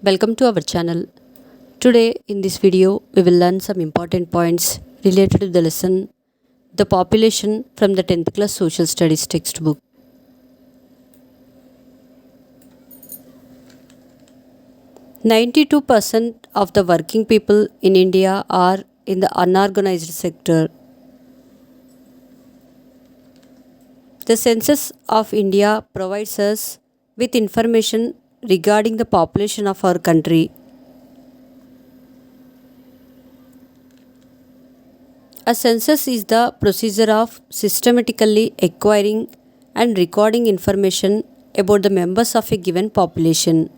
Welcome to our channel. Today in this video we will learn some important points related to the lesson The Population from the 10th class Social Studies textbook. 92% of the working people in India are in the unorganized sector. The Census of India provides us with information regarding the population of our country. A census is the procedure of systematically acquiring and recording information about the members of a given population.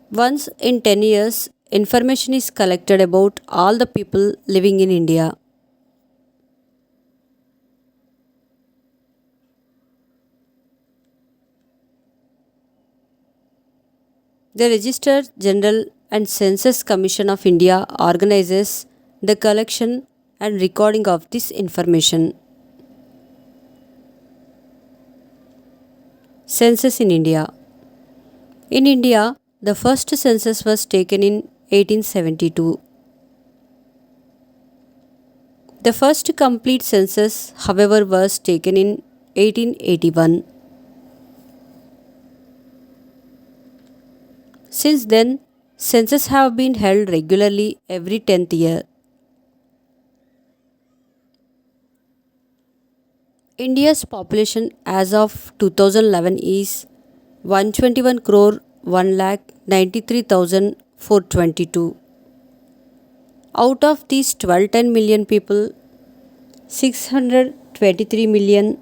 Once in 10 years, information is collected about all the people living in India. The Register General and Census Commission of India organizes the collection and recording of this information. Census in India. In India, the first census was taken in 1872. The first complete census, however, was taken in 1881. Since then, censuses have been held regularly every 10th year. India's population as of 2011 is 121 crore 1 lakh 93,422. Out of these 1210 million people, 623 million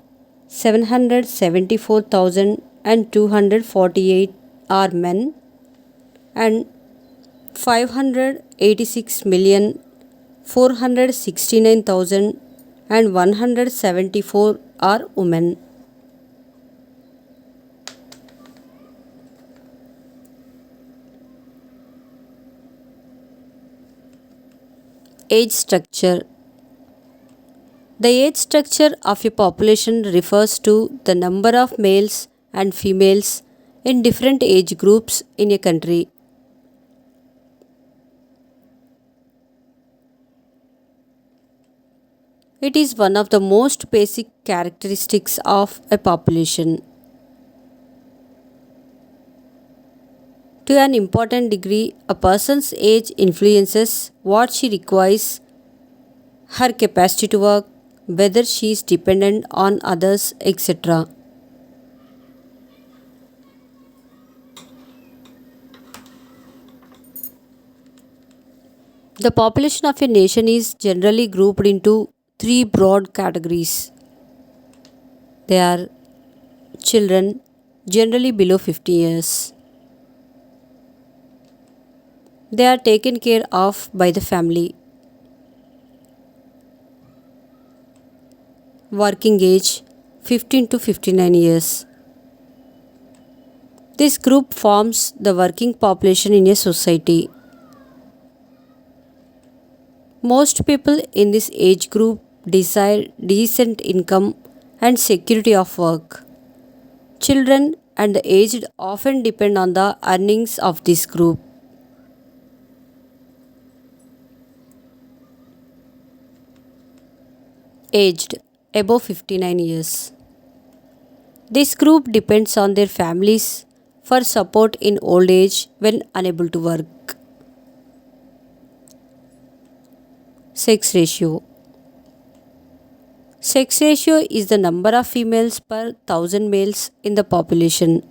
774,248 are men and 586 million 469,174 are women. Age structure. The age structure of a population refers to the number of males and females in different age groups in a country. It is one of the most basic characteristics of a population. To an important degree, a person's age influences what she requires, her capacity to work, whether she is dependent on others, etc. The population of a nation is generally grouped into three broad categories. They are children, generally below 50 years. They are taken care of by the family. Working age 15 to 59 years. This group forms the working population in a society. Most people in this age group desire decent income and security of work. Children and the aged often depend on the earnings of this group. Aged above 59 years. This group depends on their families for support in old age when unable to work. Sex ratio. Sex ratio is the number of females per 1000 males in the population.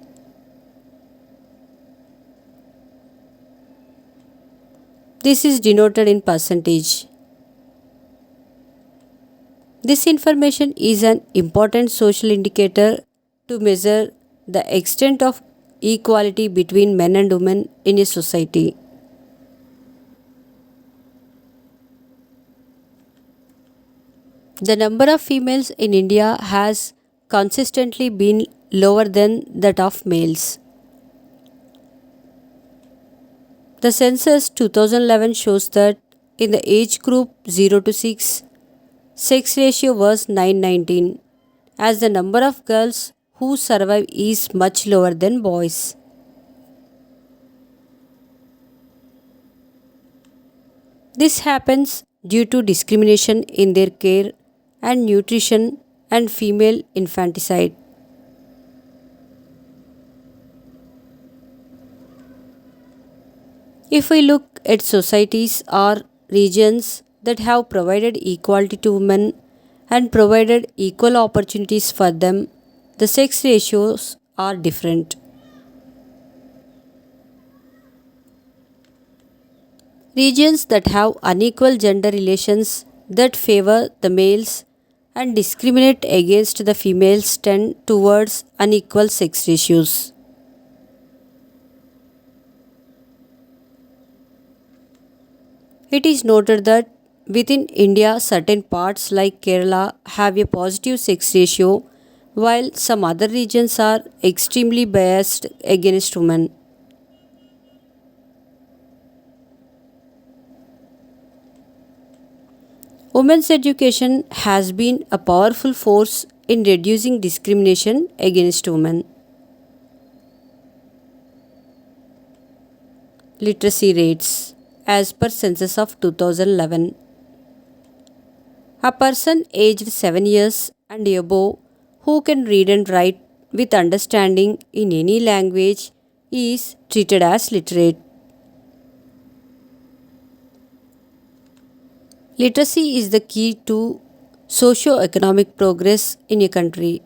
This is denoted in percentage. This information is an important social indicator to measure the extent of equality between men and women in a society. The number of females in India has consistently been lower than that of males. The census 2011 shows that in the age group 0 to 6, sex ratio was 9:19 as the number of girls who survive is much lower than boys. This happens due to discrimination in their care and nutrition and female infanticide. If we look at societies or regions that have provided equality to women and provided equal opportunities for them, the sex ratios are different. Regions that have unequal gender relations that favor the males and discriminate against the females tend towards unequal sex ratios. It is noted that within India, certain parts like Kerala have a positive sex ratio, while some other regions are extremely biased against women. Women's education has been a powerful force in reducing discrimination against women. Literacy rates as per census of 2011. A person aged 7 years and above who can read and write with understanding in any language is treated as literate. Literacy is the key to socio-economic progress in a country.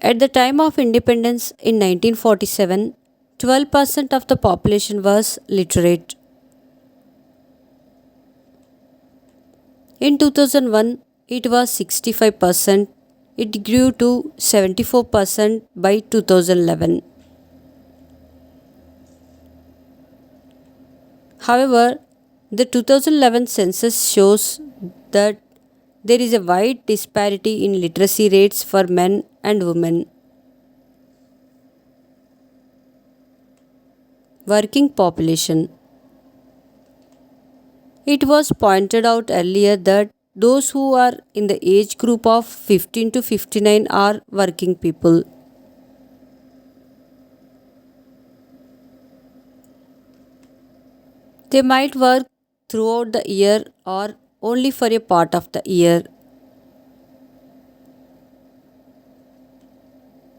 At the time of independence in 1947, 12% of the population was literate. In 2001, it was 65%. It grew to 74% by 2011. However, the 2011 census shows that there is a wide disparity in literacy rates for men and women. Working population. It was pointed out earlier that those who are in the age group of 15 to 59 are working people. They might work throughout the year or only for a part of the year.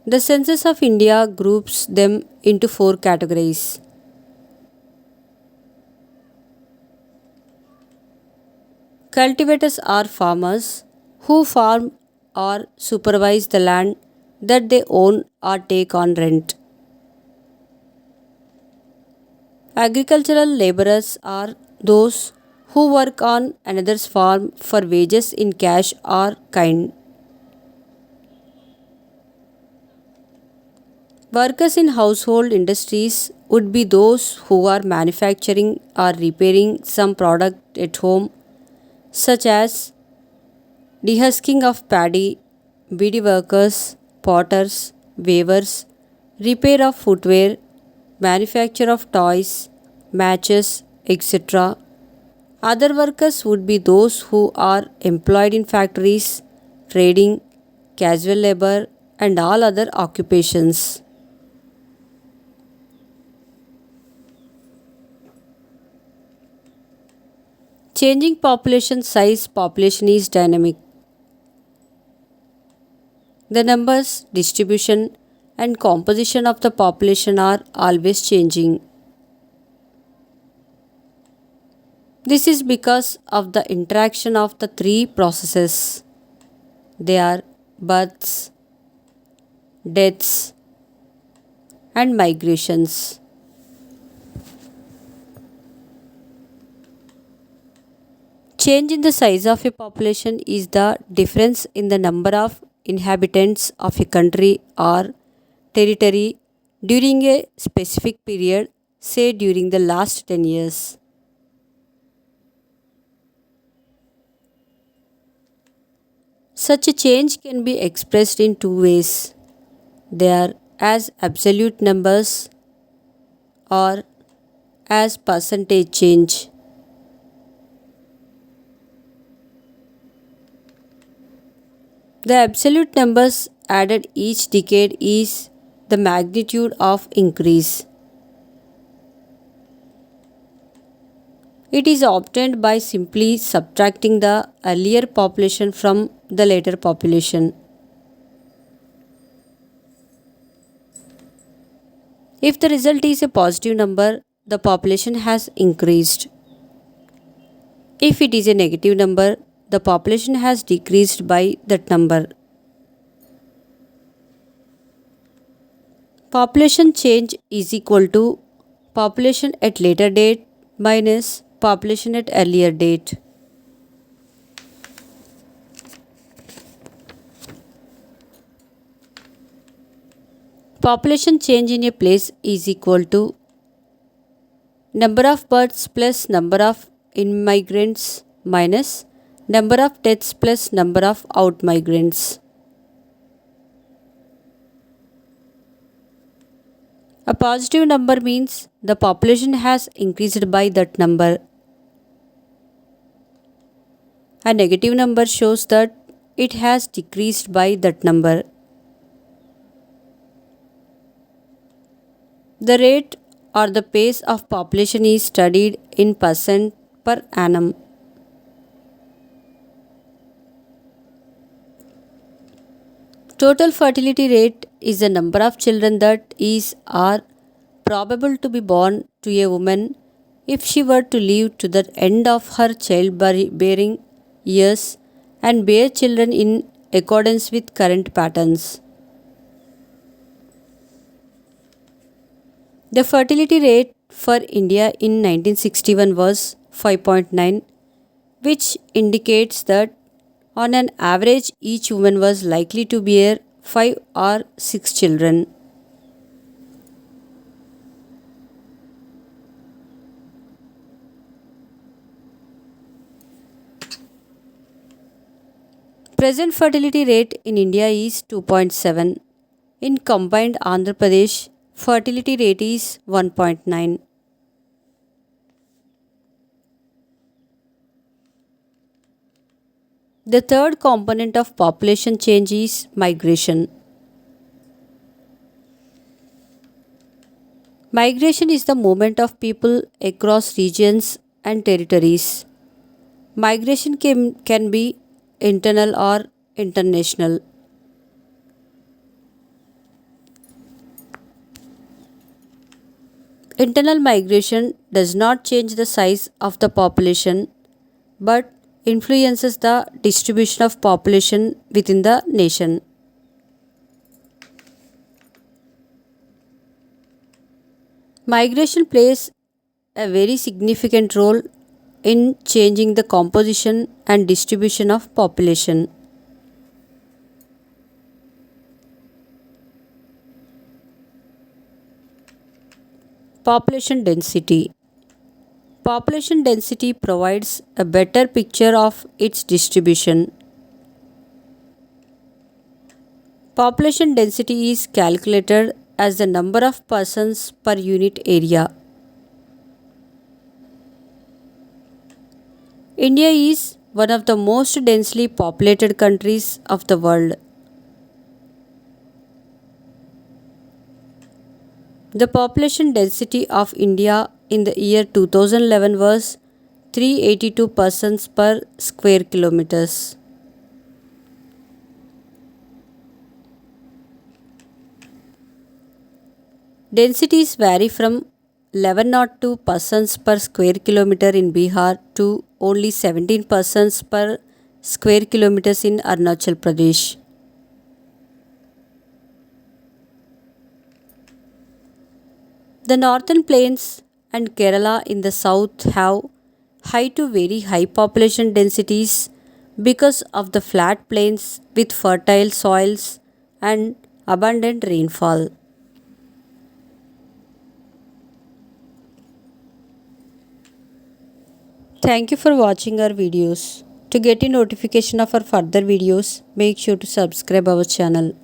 The Census of India groups them into four categories. Cultivators are farmers who farm or supervise the land that they own or take on rent. Agricultural laborers are those who work on another's farm for wages in cash or kind. Workers in household industries would be those who are manufacturing or repairing some product at home, such as dehusking of paddy, beady workers, potters, weavers, repair of footwear, manufacture of toys, matches, etc. Other workers would be those who are employed in factories, trading, casual labor, and all other occupations. Changing population size, population is dynamic. The numbers, distribution, and composition of the population are always changing. This is because of the interaction of the three processes. They are births, deaths, and migrations. Change in the size of a population is the difference in the number of inhabitants of a country or territory during a specific period, say during the last 10 years. Such a change can be expressed in two ways. They are as absolute numbers or as percentage change. The absolute numbers added each decade is the magnitude of increase. It is obtained by simply subtracting the earlier population from the later population. If the result is a positive number, the population has increased. If it is a negative number, the population has decreased by that number. Population change is equal to population at later date minus population at earlier date. Population change in a place is equal to number of births plus number of immigrants minus number of deaths plus number of outmigrants. A positive number means the population has increased by that number. A negative number shows that it has decreased by that number. The rate or the pace of population is studied in percent per annum. Total fertility rate is the number of children that is or probable to be born to a woman if she were to live to the end of her childbearing years and bear children in accordance with current patterns. The fertility rate for India in 1961 was 5.9, which indicates that on an average each woman was likely to bear 5 or 6 children. Present fertility rate in India is 2.7. In combined Andhra Pradesh, fertility rate is 1.9. The third component of population change is migration. Migration is the movement of people across regions and territories. Migration can be internal or international. Internal migration does not change the size of the population but influences the distribution of population within the nation. Migration plays a very significant role in changing the composition and distribution of population. Population density. Population density provides a better picture of its distribution. Population density is calculated as the number of persons per unit area. India is one of the most densely populated countries of the world. The population density of India in the year 2011 was 382 persons per square kilometers. Densities vary from 1102 persons per square kilometer in Bihar to only 17 persons per square kilometers in Arunachal Pradesh. The northern plains and Kerala in the south have high to very high population densities because of the flat plains with fertile soils and abundant rainfall. Thank you for watching our videos. To get a notification of our further videos, make sure to subscribe our channel.